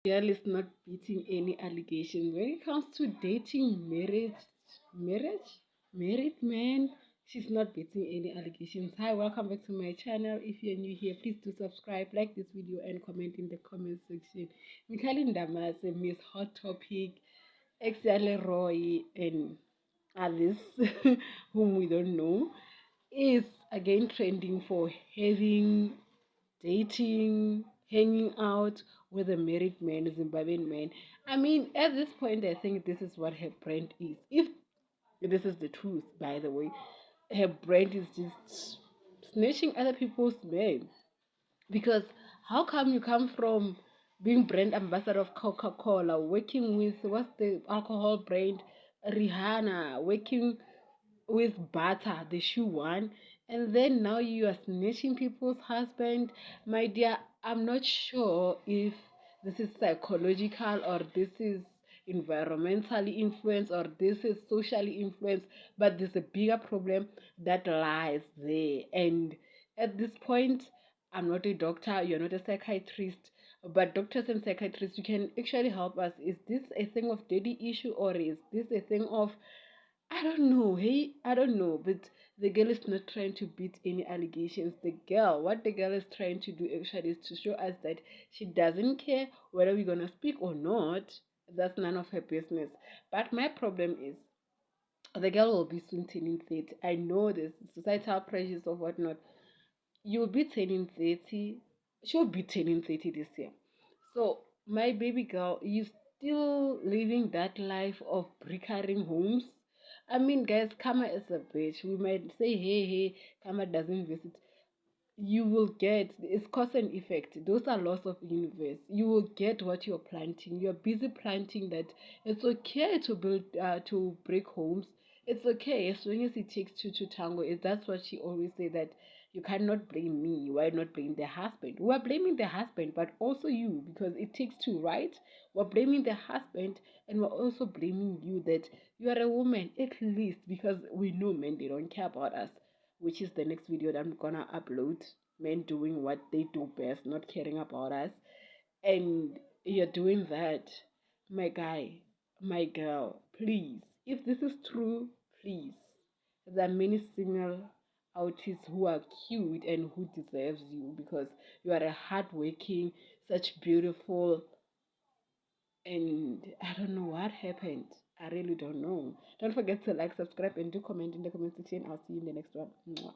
girl is not beating any allegations when it comes to dating, married man. She's not beating any allegations. Hi, welcome back to my channel. If you're new here, please do subscribe, like this video, and comment in the comment section. Mikhaili Ndamase, Miss Hot Topic, Exale Roy, and others whom we don't know, is again trending for having dating, hanging out with a married man, a Zimbabwean man. I mean, at this point, I think this is what her brand is. If this is the truth, by the way, her brand is just snatching other people's men. Because how come you come from being brand ambassador of Coca-Cola, working with what's the alcohol brand, Rihanna, working with Bata, the shoe one, and then now you are snatching people's husband? My dear, I'm not sure if this is psychological or this is environmentally influenced or this is socially influenced, but there's a bigger problem that lies there. And at this point, I'm not a doctor, you're not a psychiatrist, but doctors and psychiatrists, you can actually help us. Is this a thing of daddy issue, or is this a thing of, I don't know, hey, I don't know, but the girl is not trying to beat any allegations. What the girl is trying to do actually is to show us that she doesn't care whether we're gonna speak or not. That's none of her business. But my problem is, the girl will be soon turning 30. I know this societal pressures or whatnot. You'll be turning 30. She'll be turning 30 this year. So, my baby girl, you still living that life of recurring homes? I mean, guys, karma is a bitch. We might say, hey, karma doesn't visit. You will get, it's cause and effect. Those are laws of universe. You will get what you're planting. You're busy planting that. It's okay to build, to break homes. It's okay as long as it takes two to tango. That's what she always say, that you cannot blame me. Why not blame the husband? We're blaming the husband, but also you, because it takes two, right? We're blaming the husband, and we're also blaming you that you are a woman, at least, because we know men, they don't care about us, which is the next video that I'm gonna upload. Men doing what they do best, not caring about us. And you're doing that. My guy, my girl, please. If this is true, please. There are many single artists who are cute and who deserves you, because you are a hardworking, such beautiful, and I don't know what happened. I really don't know. Don't forget to like, subscribe, and do comment in the comment section. I'll see you in the next one. Mwah.